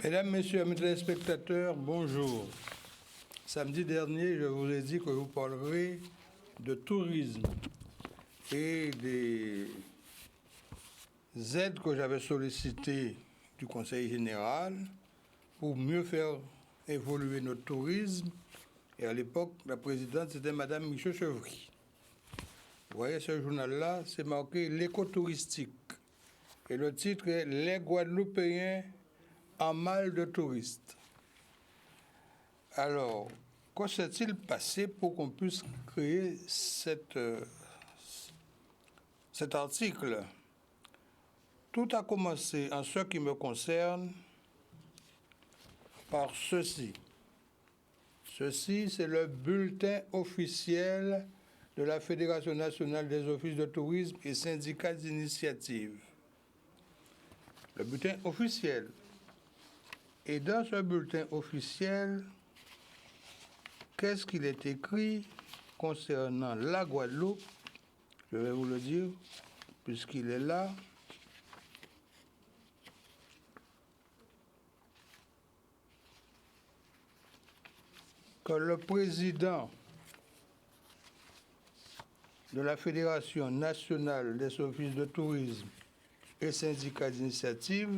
Mesdames, Messieurs, amis téléspectateurs, bonjour. Samedi dernier, je vous ai dit que je vous parlerai de tourisme et des aides que j'avais sollicitées du Conseil général pour mieux faire évoluer notre tourisme. Et à l'époque, la présidente, c'était Madame Michel Chevry. Vous voyez ce journal-là, c'est marqué l'écotouristique. Et le titre est Les Guadeloupéens en mal de touristes. Alors, que s'est-il passé pour qu'on puisse créer cet article? Tout a commencé, en ce qui me concerne, par ceci. Ceci, c'est le bulletin officiel de la Fédération nationale des offices de tourisme et syndicats d'initiative. Le bulletin officiel. Et dans ce bulletin officiel, qu'est-ce qu'il est écrit concernant la Guadeloupe? Je vais vous le dire, puisqu'il est là. Que le président de la Fédération nationale des offices de tourisme et syndicats d'initiative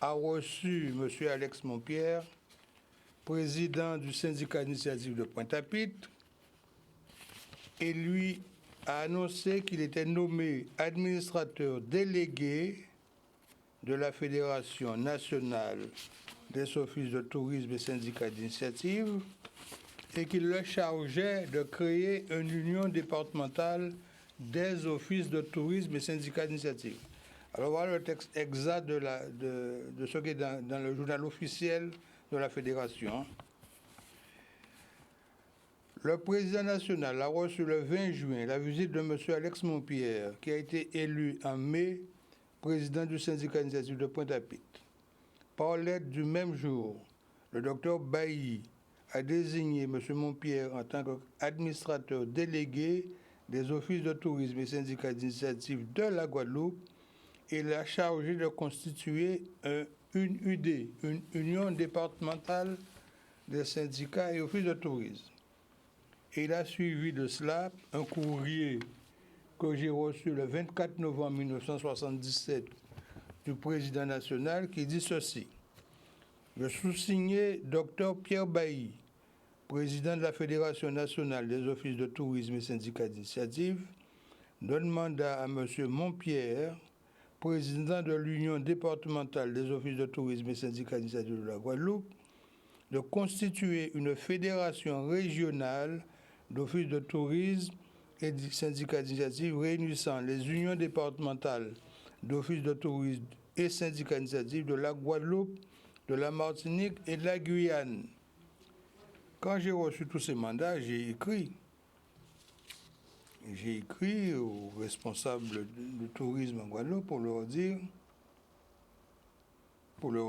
a reçu M. Alex Montpierre, président du syndicat d'initiative de Pointe-à-Pitre, et lui a annoncé qu'il était nommé administrateur délégué de la Fédération nationale des offices de tourisme et syndicats d'initiative et qu'il le chargeait de créer une union départementale des offices de tourisme et syndicats d'initiative. Alors voilà le texte exact de ce qui est dans le journal officiel de la Fédération. Le président national a reçu le 20 juin la visite de M. Alex Montpierre, qui a été élu en mai président du syndicat d'initiative de Pointe-à-Pitre. Par lettre du même jour, le docteur Bailly a désigné M. Montpierre en tant qu'administrateur délégué des offices de tourisme et syndicats d'initiative de la Guadeloupe et l'a chargé de constituer une UD, une union départementale des syndicats et offices de tourisme. Et il a suivi de cela un courrier que j'ai reçu le 24 novembre 1977 du président national qui dit ceci. Je sous-signais Dr Pierre Bailly, président de la Fédération nationale des offices de tourisme et syndicats d'initiative, donne mandat à M. Montpierre, président de l'Union départementale des offices de tourisme et syndicats d'initiative de la Guadeloupe, de constituer une fédération régionale d'offices de tourisme et de syndicats d'initiative réunissant les unions départementales d'offices de tourisme et syndicats d'initiative de la Guadeloupe, de la Martinique et de la Guyane. Quand j'ai reçu tous ces mandats, j'ai écrit aux responsables du tourisme en Guadeloupe pour leur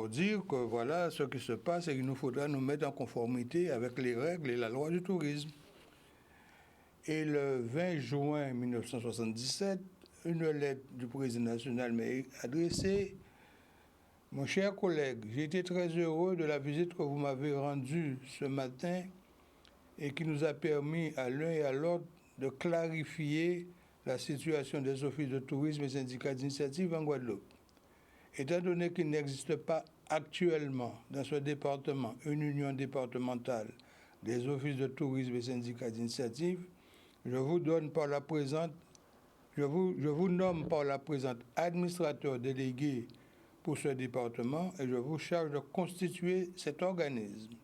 dire que voilà ce qui se passe et qu'il nous faudra nous mettre en conformité avec les règles et la loi du tourisme. Et le 20 juin 1977, une lettre du président national m'est adressée. Mon cher collègue, j'ai été très heureux de la visite que vous m'avez rendue ce matin et qui nous a permis à l'un et à l'autre de clarifier la situation des offices de tourisme et syndicats d'initiative en Guadeloupe. Étant donné qu'il n'existe pas actuellement dans ce département une union départementale des offices de tourisme et syndicats d'initiative, je vous nomme par la présente administrateur délégué pour ce département et je vous charge de constituer cet organisme.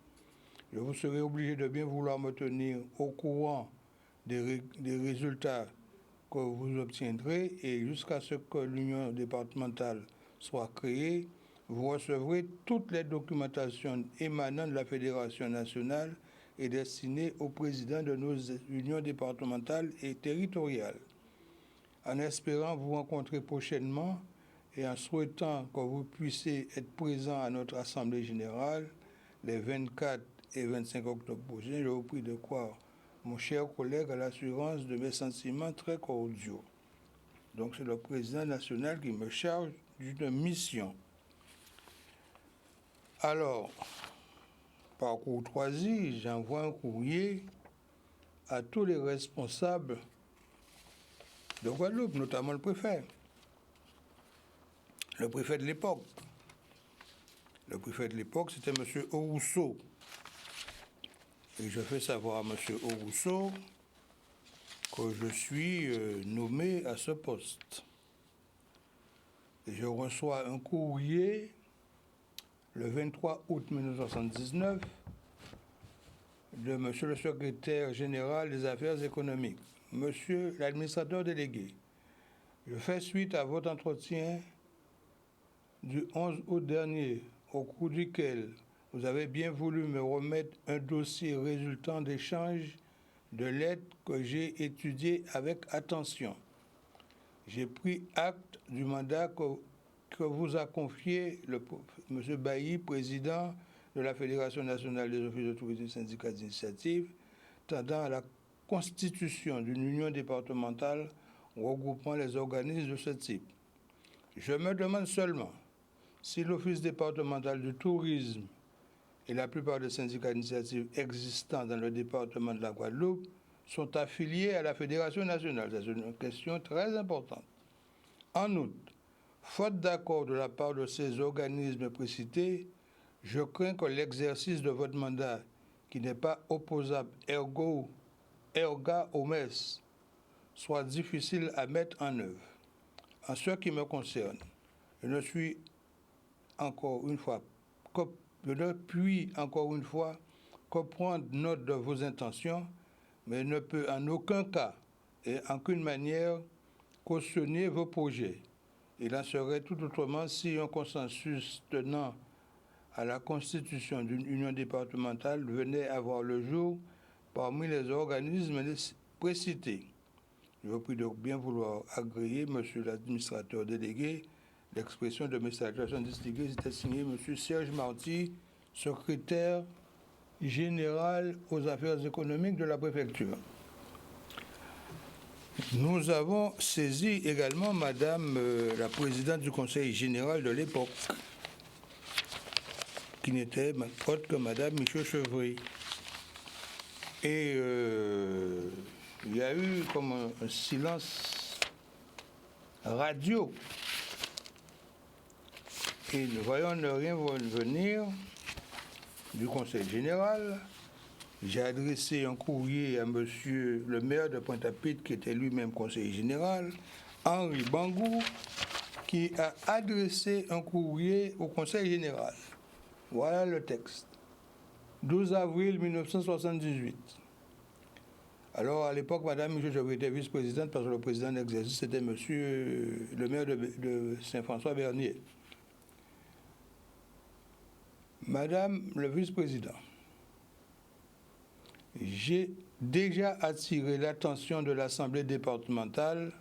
Je vous serai obligé de bien vouloir me tenir au courant des résultats que vous obtiendrez et jusqu'à ce que l'union départementale soit créée, vous recevrez toutes les documentations émanant de la Fédération nationale et destinées au président de nos unions départementales et territoriales. En espérant vous rencontrer prochainement et en souhaitant que vous puissiez être présent à notre Assemblée générale les 24 et 25 octobre prochains, je vous prie de croire, mon cher collègue, à l'assurance de mes sentiments très cordiaux. Donc c'est le président national qui me charge d'une mission. Alors, par courtoisie, j'envoie un courrier à tous les responsables de Guadeloupe, notamment le préfet de l'époque. Le préfet de l'époque, c'était M. Aurousseau. Et je fais savoir à M. Aurousseau que je suis nommé à ce poste. Et je reçois un courrier le 23 août 1979 de M. le secrétaire général des affaires économiques, Monsieur l'administrateur délégué. Je fais suite à votre entretien du 11 août dernier, au cours duquel vous avez bien voulu me remettre un dossier résultant d'échanges de lettres que j'ai étudié avec attention. J'ai pris acte du mandat que vous a confié M. Bailly, président de la Fédération nationale des offices de tourisme et syndicats d'initiative, tendant à la constitution d'une union départementale regroupant les organismes de ce type. Je me demande seulement si l'Office départemental du tourisme et la plupart des syndicats d'initiative existants dans le département de la Guadeloupe sont affiliés à la Fédération nationale. C'est une question très importante. En outre, faute d'accord de la part de ces organismes précités, je crains que l'exercice de votre mandat, qui n'est pas opposable erga omnes, soit difficile à mettre en œuvre. En ce qui me concerne, je ne puis encore une fois comprendre note de vos intentions, mais ne peut en aucun cas et en aucune manière cautionner vos projets. Il en serait tout autrement si un consensus tenant à la constitution d'une union départementale venait à voir le jour parmi les organismes précités. Je vous prie de bien vouloir agréer, Monsieur l'administrateur délégué, l'expression de mes salutations distinguées. C'était signé M. Serge Marty, secrétaire général aux affaires économiques de la préfecture. Nous avons saisi également Madame la présidente du conseil général de l'époque, qui n'était autre que Madame Michaud Chevry. Et il y a eu comme un silence radio. Et ne voyant ne rien venir du conseil général, j'ai adressé un courrier à monsieur le maire de Pointe-à-Pitre, qui était lui-même conseiller général, Henri Bangou, qui a adressé un courrier au conseil général. Voilà le texte. 12 avril 1978. Alors, à l'époque, Madame Michaud Chevry était vice-présidente parce que le président d'exercice, c'était monsieur le maire de Saint-François-Bernier. Madame le vice-président, j'ai déjà attiré l'attention de l'Assemblée départementale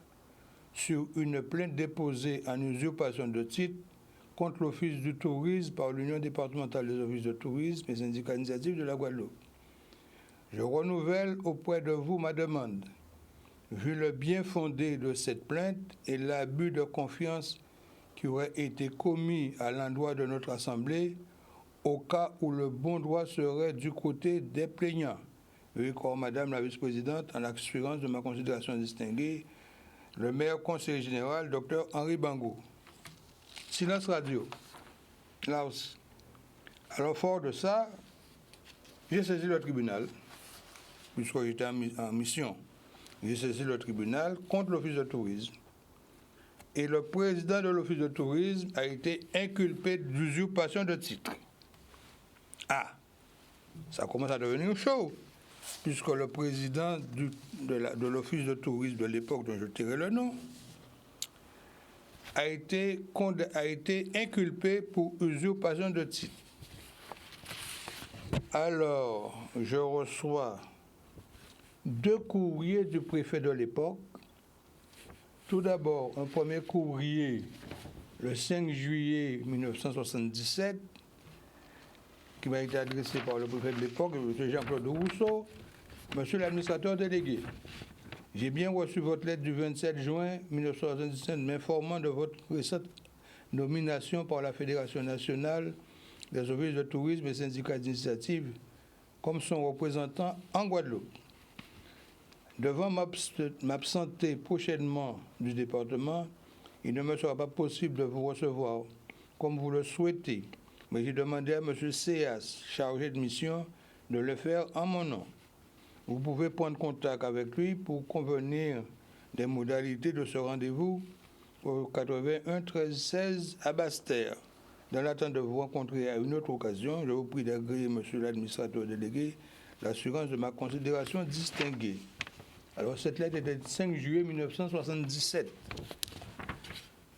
sur une plainte déposée en usurpation de titre contre l'Office du tourisme par l'Union départementale des offices de tourisme et syndicats d'initiative de la Guadeloupe. Je renouvelle auprès de vous ma demande, vu le bien fondé de cette plainte et l'abus de confiance qui aurait été commis à l'endroit de notre Assemblée, au cas où le bon droit serait du côté des plaignants. Oui, comme Madame la vice-présidente, en assurance de ma considération distinguée, le maire conseiller général, Dr Henri Bangou. Silence radio. Là aussi. Alors, fort de ça, j'ai saisi le tribunal, puisque j'étais en mission. J'ai saisi le tribunal contre l'Office de tourisme. Et le président de l'Office de tourisme a été inculpé d'usurpation de titre. Ah, ça commence à devenir chaud, puisque le président de l'Office de tourisme de l'époque, dont je tairai le nom, a été inculpé pour usurpation de titre. Alors, je reçois 2 courriers du préfet de l'époque. Tout d'abord, un premier courrier le 5 juillet 1977, qui m'a été adressé par le préfet de l'époque, M. Jean-Claude Rousseau. Monsieur l'administrateur délégué, j'ai bien reçu votre lettre du 27 juin 1977 m'informant de votre récente nomination par la Fédération nationale des offices de tourisme et syndicats d'initiative comme son représentant en Guadeloupe. Devant m'absenter prochainement du département, il ne me sera pas possible de vous recevoir comme vous le souhaitez, mais j'ai demandé à M. Céas, chargé de mission, de le faire en mon nom. Vous pouvez prendre contact avec lui pour convenir des modalités de ce rendez-vous au 81 13 16 à Basse-Terre. Dans l'attente de vous rencontrer à une autre occasion, je vous prie d'agréer, monsieur l'administrateur délégué, l'assurance de ma considération distinguée. Alors, cette lettre est du 5 juillet 1977.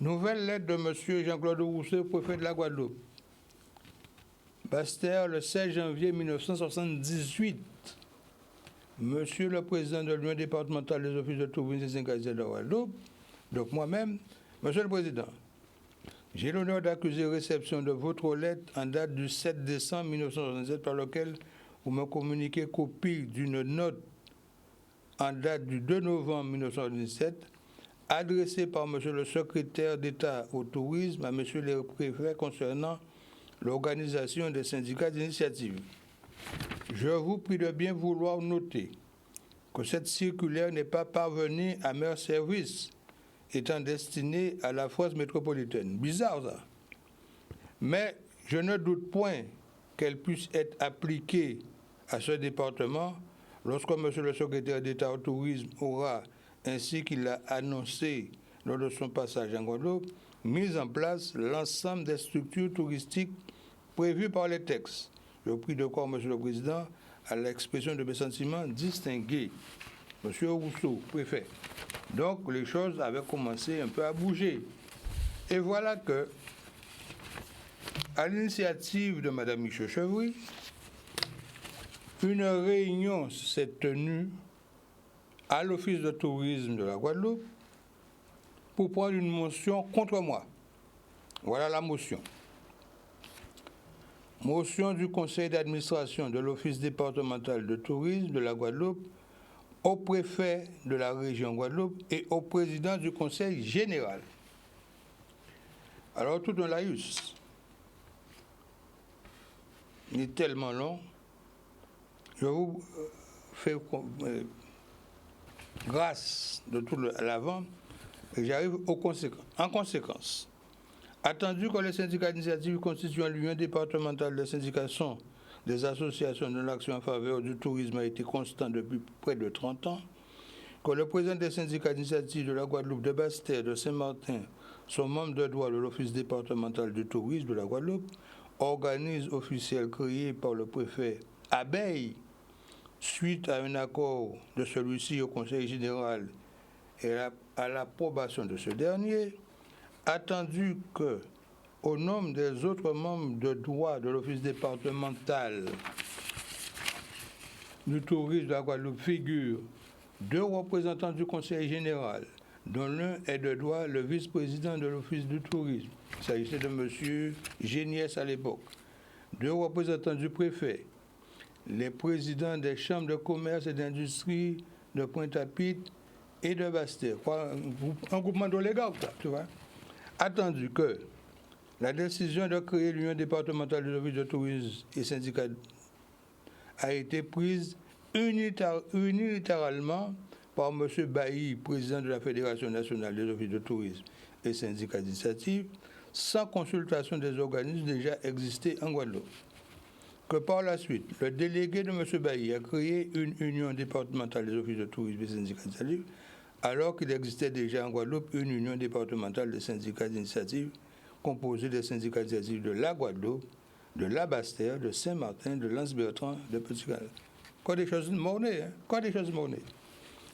Nouvelle lettre de monsieur Jean-Claude Rousseau, préfet de la Guadeloupe. Basse-Terre, le 16 janvier 1978. Monsieur le président de l'Union départementale des offices de tourisme et syndicats de la Guadeloupe, donc moi-même, monsieur le président, j'ai l'honneur d'accuser réception de votre lettre en date du 7 décembre 1967 par laquelle vous me communiquez copie d'une note en date du 2 novembre 1917 adressée par monsieur le secrétaire d'État au tourisme à monsieur le préfet concernant l'organisation des syndicats d'initiative. Je vous prie de bien vouloir noter que cette circulaire n'est pas parvenue à meilleur service, étant destinée à la France métropolitaine. Bizarre ça. Mais je ne doute point qu'elle puisse être appliquée à ce département lorsque M. le secrétaire d'État au tourisme aura, ainsi qu'il l'a annoncé lors de son passage en Guadeloupe, mis en place l'ensemble des structures touristiques prévues par les textes. Je vous prie de croire, M. le Président, à l'expression de mes sentiments distingués. M. Rousseau, préfet. Donc, les choses avaient commencé un peu à bouger. Et voilà que, à l'initiative de Mme Michel Chevry, une réunion s'est tenue à l'Office de tourisme de la Guadeloupe pour prendre une motion contre moi. Voilà la motion. Motion du conseil d'administration de l'Office départemental de tourisme de la Guadeloupe au préfet de la région Guadeloupe et au président du conseil général. Alors, tout un laïus. Il est tellement long. Je vous fais grâce de tout l'avant et j'arrive en conséquence. Attendu que les syndicats d'initiative constituant l'Union départementale des syndicats sont des associations de l'action en faveur du tourisme a été constant depuis près de 30 ans, que le président des syndicats d'initiative de la Guadeloupe, de Basse-Terre, de Saint-Martin sont membres de droit de l'Office départemental du tourisme de la Guadeloupe, organisme officiel créé par le préfet Abeille, suite à un accord de celui-ci au Conseil général et à l'approbation de ce dernier, attendu que, au nom des autres membres de droit de l'Office départemental du tourisme de la Guadeloupe figurent 2 représentants du Conseil général, dont l'un est de droit le vice-président de l'Office du tourisme. Il s'agissait de M. Géniès à l'époque. 2 représentants du préfet, les présidents des chambres de commerce et d'industrie de Pointe-à-Pitre et de Basse-Terre. Un groupement d'oligarques, tu vois. Attendu que la décision de créer l'Union départementale des offices de tourisme et syndicats a été prise unilatéralement par M. Bailly, président de la Fédération nationale des offices de tourisme et syndicats d'initiative, sans consultation des organismes déjà existés en Guadeloupe. Que par la suite, le délégué de M. Bailly a créé une union départementale des offices de tourisme et syndicats d'initiative, alors qu'il existait déjà en Guadeloupe une union départementale des syndicats d'initiative composée des syndicats d'initiative de la Guadeloupe, de la Basse-Terre, de Saint-Martin, de l'Anse-Bertrand, de Petit-Canal. Quoi des choses monnaie, hein? Quoi des choses monnaie.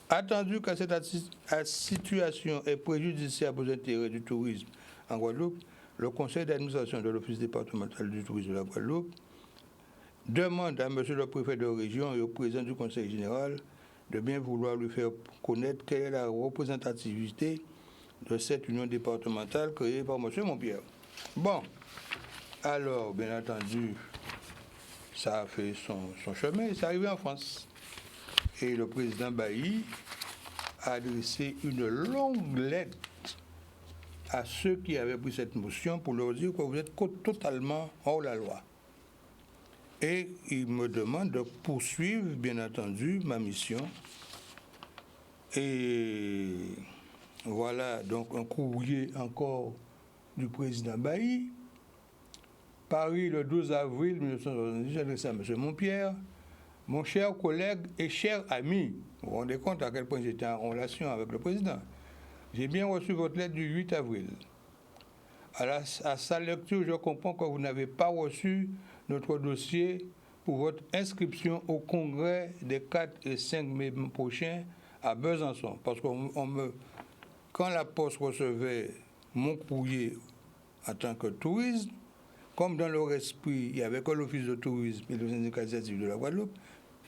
Attendu que cette situation est préjudiciable aux intérêts du tourisme en Guadeloupe, le conseil d'administration de l'Office départemental du tourisme de la Guadeloupe demande à M. le préfet de région et au président du conseil général de bien vouloir lui faire connaître quelle est la représentativité de cette union départementale créée par M. Montpierre. Bon, alors, bien entendu, ça a fait son chemin et c'est arrivé en France. Et le président Bailly a adressé une longue lettre à ceux qui avaient pris cette motion pour leur dire que vous êtes totalement hors la loi. Et il me demande de poursuivre, bien entendu, ma mission. Et voilà donc un courrier encore du président Bailly. Paris, le 12 avril 1970, j'adresse à M. Montpierre. Mon cher collègue et cher ami, vous vous rendez compte à quel point j'étais en relation avec le président. J'ai bien reçu votre lettre du 8 avril. À sa lecture, je comprends que vous n'avez pas reçu notre dossier pour votre inscription au congrès des 4 et 5 mai prochains à Besançon. Parce que quand la Poste recevait mon courrier en tant que touriste, comme dans leur esprit, il n'y avait que l'Office de tourisme et le syndicat initiative de la Guadeloupe,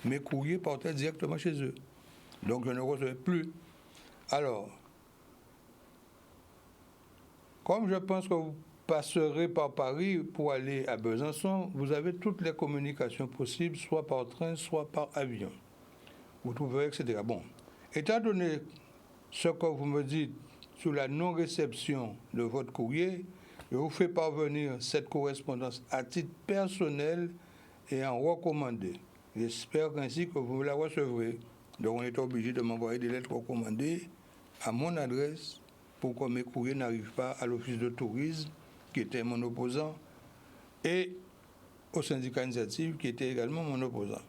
mes courriers partaient directement chez eux. Donc je ne recevais plus. Alors, comme je pense que vous passerez par Paris pour aller à Besançon, vous avez toutes les communications possibles, soit par train, soit par avion. Vous trouverez, etc. Bon, étant donné ce que vous me dites sur la non-réception de votre courrier, je vous fais parvenir cette correspondance à titre personnel et en recommandé. J'espère ainsi que vous la recevrez. Donc on est obligé de m'envoyer des lettres recommandées à mon adresse pour que mes courriers n'arrivent pas à l'Office de tourisme, qui était mon opposant, et au syndicat initiative, qui était également mon opposant.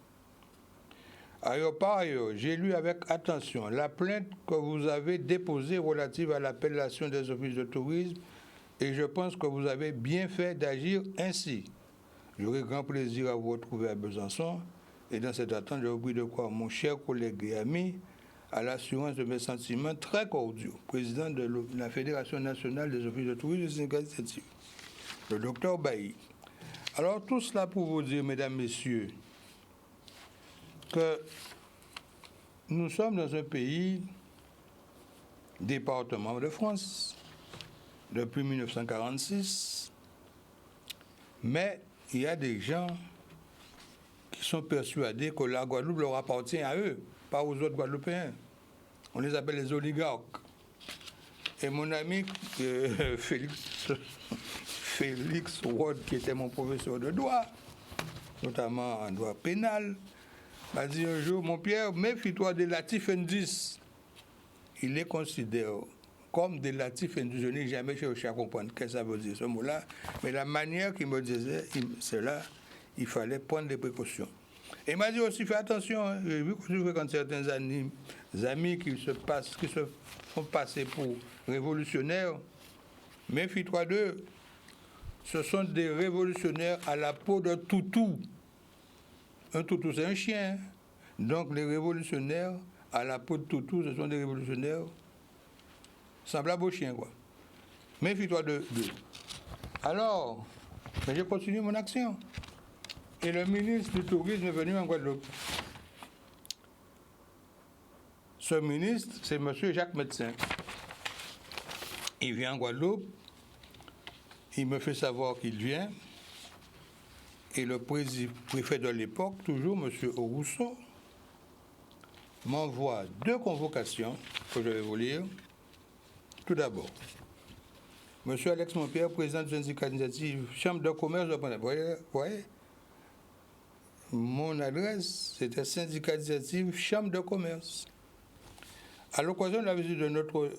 Par ailleurs, j'ai lu avec attention la plainte que vous avez déposée relative à l'appellation des offices de tourisme et je pense que vous avez bien fait d'agir ainsi. J'aurai grand plaisir à vous retrouver à Besançon et dans cette attente, je vous prie de croire mon cher collègue et ami à l'assurance de mes sentiments très cordiaux, président de la Fédération nationale des offices de tourisme et syndicat initiative, le docteur Bailly. Alors tout cela pour vous dire, mesdames, messieurs, que nous sommes dans un pays, département de France, depuis 1946, mais il y a des gens qui sont persuadés que la Guadeloupe leur appartient à eux, pas aux autres Guadeloupéens. On les appelle les oligarques. Et mon ami Félix Ward, qui était mon professeur de droit, notamment en droit pénal, m'a dit un jour, mon Pierre, méfie-toi des latifundis. Il les considère comme des latifundis. Je n'ai jamais cherché à comprendre ce que ça veut dire ce mot-là, mais la manière qu'il me disait, cela, il fallait prendre des précautions. Et il m'a dit aussi, fais attention, hein, j'ai vu que quand certains amis qui se font passer pour révolutionnaires, méfie-toi d'eux. Ce sont des révolutionnaires à la peau de toutou. Un toutou, c'est un chien. Donc les révolutionnaires à la peau de toutou, ce sont des révolutionnaires semblables aux chiens, quoi. Méfie-toi d'eux. Alors, j'ai continué mon action. Et le ministre du Tourisme est venu en Guadeloupe. Ce ministre, c'est M. Jacques Médecin. Il vient en Guadeloupe, il me fait savoir qu'il vient, et le préfet de l'époque, toujours M. Rousseau, m'envoie 2 convocations que je vais vous lire. Tout d'abord, M. Alex Montpierre, président du syndicat initiative, chambre de commerce de Panama. Vous voyez, mon adresse, c'était syndicat initiative, chambre de commerce. À l'occasion de la visite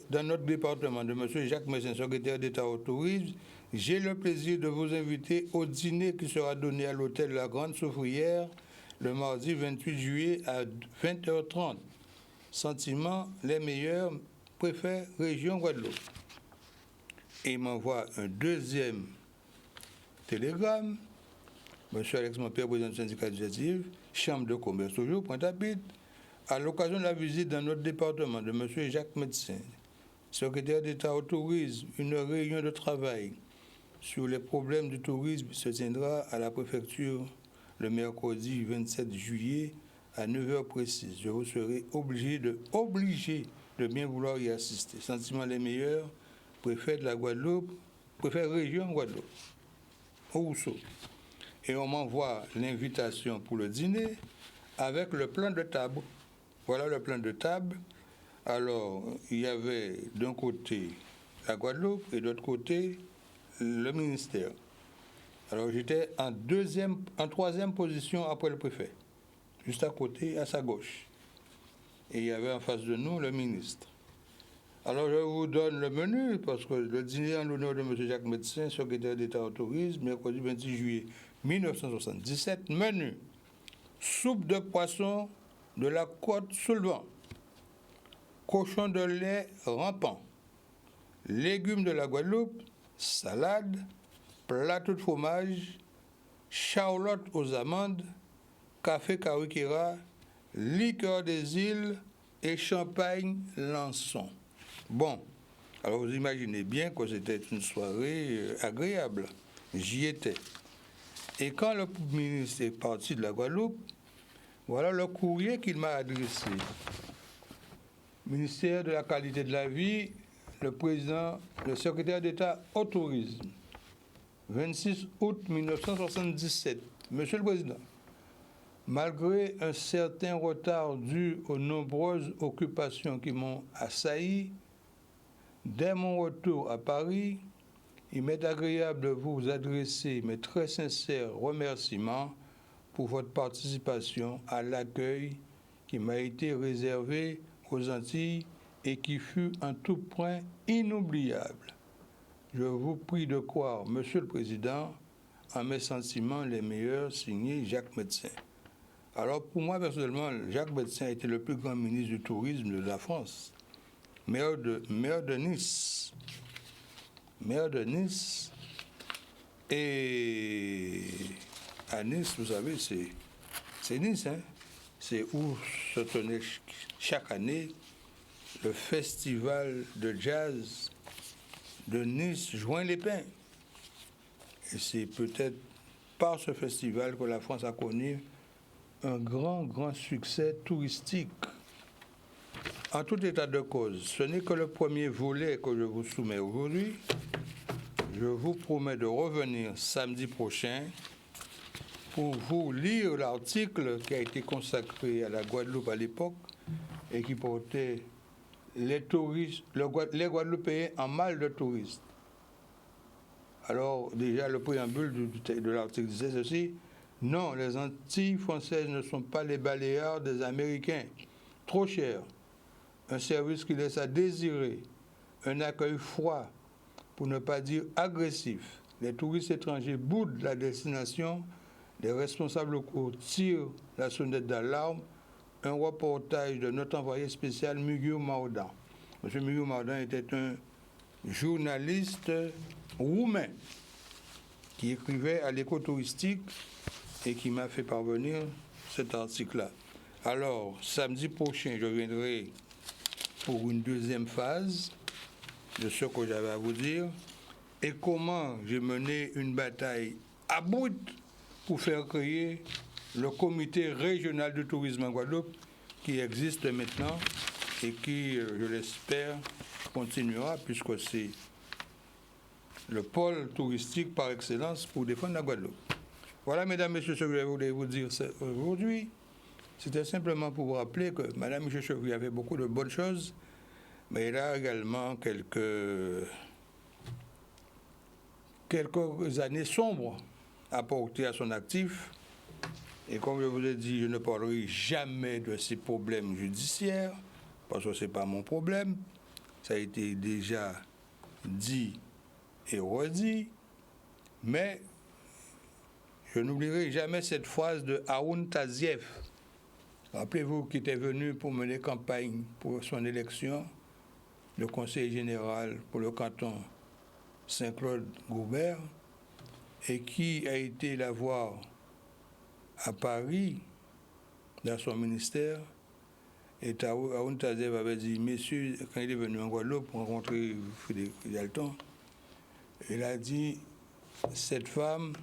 dans notre département de M. Jacques Messin, secrétaire d'État au tourisme, j'ai le plaisir de vous inviter au dîner qui sera donné à l'hôtel La Grande Soufrière le mardi 28 juillet à 20h30. Sentiments les meilleurs, préfet région Guadeloupe. Et il m'envoie un 2e télégramme. M. Alex Montpierre, président du syndicat initiative, chambre de commerce toujours, Pointe-à-Pitre, à l'occasion de la visite dans notre département de M. Jacques Médecin, secrétaire d'État au tourisme, une réunion de travail sur les problèmes du tourisme se tiendra à la préfecture le mercredi 27 juillet à 9h précise. Je vous serai obligé de bien vouloir y assister. Sentiments les meilleurs, préfet de la Guadeloupe, préfet région Guadeloupe, au Rousseau. Et on m'envoie l'invitation pour le dîner avec le plan de table. Voilà le plan de table. Alors, il y avait d'un côté la Guadeloupe et de l'autre côté le ministère. Alors j'étais en troisième position après le préfet, juste à côté, à sa gauche. Et il y avait en face de nous le ministre. Alors je vous donne le menu, parce que le dîner en l'honneur de M. Jacques Médecin, secrétaire d'État au tourisme, mercredi 26 juillet 1977, menu: soupe de poisson de la côte sous le vent, cochon de lait rampant, légumes de la Guadeloupe, salade, plateau de fromage, charlotte aux amandes, café Kawikira, liqueur des îles et champagne Lançon. Bon, alors vous imaginez bien que c'était une soirée agréable. J'y étais. Et quand le ministre est parti de la Guadeloupe, voilà le courrier qu'il m'a adressé. Ministère de la qualité de la vie, le secrétaire d'État au tourisme, 26 août 1977. Monsieur le Président, malgré un certain retard dû aux nombreuses occupations qui m'ont assailli, dès mon retour à Paris, il m'est agréable de vous adresser mes très sincères remerciements pour votre participation à l'accueil qui m'a été réservé aux Antilles et qui fut en tout point inoubliable. Je vous prie de croire, Monsieur le Président, en mes sentiments les meilleurs, signé Jacques Médecin. Alors pour moi personnellement, Jacques Médecin était le plus grand ministre du tourisme de la France, maire de Nice. Maire de Nice, et à Nice, vous savez, c'est Nice, hein? C'est où se tenait chaque année le festival de jazz de Nice, Juin-les-Pins. Et c'est peut-être par ce festival que la France a connu un grand succès touristique. En tout état de cause, ce n'est que le premier volet que je vous soumets aujourd'hui. Je vous promets de revenir samedi prochain pour vous lire l'article qui a été consacré à la Guadeloupe à l'époque et qui portait les Guadeloupéens en mal de touristes. Alors, déjà, le préambule de l'article disait ceci: non, les Antilles françaises ne sont pas les Baléares des Américains. Trop cher. Un service qui laisse à désirer. Un accueil froid, pour ne pas dire agressif. Les touristes étrangers boudent la destination. Les responsables locaux tirent la sonnette d'alarme. Un reportage de notre envoyé spécial Muguiu Maoudan. M. Muguiu Maoudan était un journaliste roumain qui écrivait à l'écho touristique et qui m'a fait parvenir cet article-là. Alors, samedi prochain, je viendrai pour une deuxième phase de ce que j'avais à vous dire et comment j'ai mené une bataille à bout pour faire créer le comité régional du tourisme en Guadeloupe qui existe maintenant et qui, je l'espère, continuera puisque c'est le pôle touristique par excellence pour défendre la Guadeloupe. Voilà, mesdames, messieurs, ce que je voulais vous dire aujourd'hui. C'était simplement pour vous rappeler que Mme Michel Chevrier avait beaucoup de bonnes choses, mais elle a également quelques années sombres à porter à son actif. Et comme je vous ai dit, je ne parlerai jamais de ces problèmes judiciaires, parce que ce n'est pas mon problème. Ça a été déjà dit et redit. Mais je n'oublierai jamais cette phrase de Haroun Tazieff. Rappelez-vous qu'il était venu pour mener campagne pour son élection, le conseiller général pour le canton Saint-Claude-Goubert, et qui a été la voir à Paris, dans son ministère. Et Haroun Tazieff avait dit: messieurs, quand il est venu en Guadeloupe pour rencontrer Frédéric Dalton, il a dit: cette femme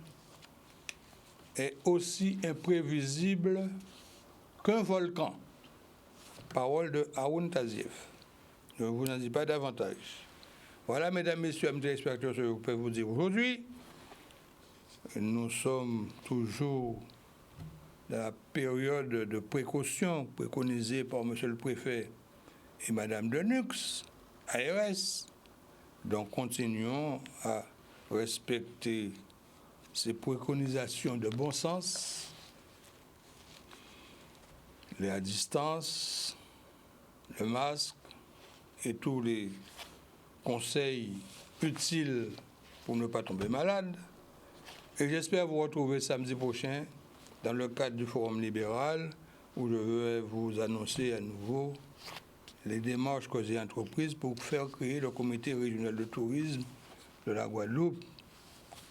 est aussi imprévisible qu'un volcan. Parole de Haroun Tazieff. Je ne vous en dis pas davantage. Voilà, mesdames, messieurs, amis téléspectateurs, ce que je peux vous dire aujourd'hui. Nous sommes toujours dans la période de précaution préconisée par M. le Préfet et Mme Denux, ARS. Donc, continuons à respecter ses préconisations de bon sens, la distance, le masque et tous les conseils utiles pour ne pas tomber malade. Et j'espère vous retrouver samedi prochain dans le cadre du Forum libéral où je vais vous annoncer à nouveau les démarches que j'ai entreprises pour faire créer le comité régional de tourisme de la Guadeloupe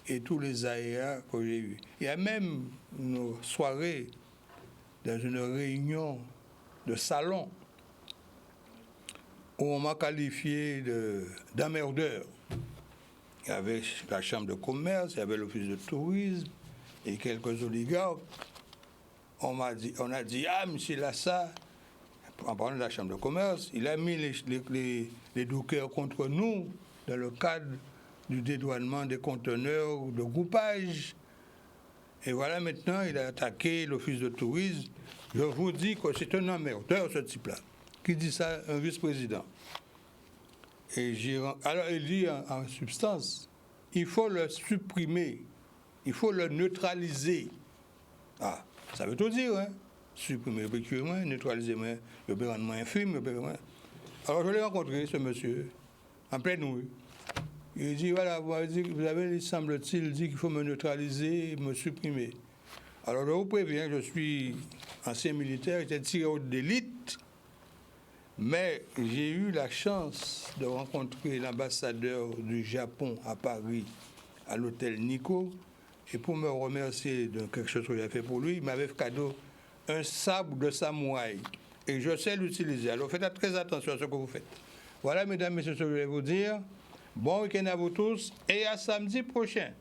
et tous les aléas que j'ai eus. Il y a même une soirée dans une réunion de salon où on m'a qualifié d'emmerdeur. Il y avait la chambre de commerce, il y avait l'office de tourisme et quelques oligarques. On a dit, ah, monsieur Lassa, en parlant de la chambre de commerce, il a mis les dockers contre nous dans le cadre du dédouanement des conteneurs de groupage. Et voilà, maintenant, il a attaqué l'office de tourisme. Je vous dis que c'est un emmerdeur, ce type-là. Qui dit ça? Un vice-président. Alors, il dit en substance, il faut le supprimer, il faut le neutraliser. Ah, ça veut tout dire, hein? Supprimer, neutraliser, je peux rendre moins infime, Alors, je l'ai rencontré, ce monsieur, en pleine nuit. Il dit, voilà, vous avez, semble-t-il, dit qu'il faut me neutraliser, me supprimer. Alors, je vous préviens, je suis ancien militaire, j'étais tireur d'élite, mais j'ai eu la chance de rencontrer l'ambassadeur du Japon à Paris, à l'hôtel Nico, et pour me remercier de quelque chose que j'ai fait pour lui, il m'avait fait cadeau un sabre de samouraï. Et je sais l'utiliser. Alors faites très attention à ce que vous faites. Voilà, mesdames, messieurs, ce que je vais vous dire. Bon week-end à vous tous et à samedi prochain.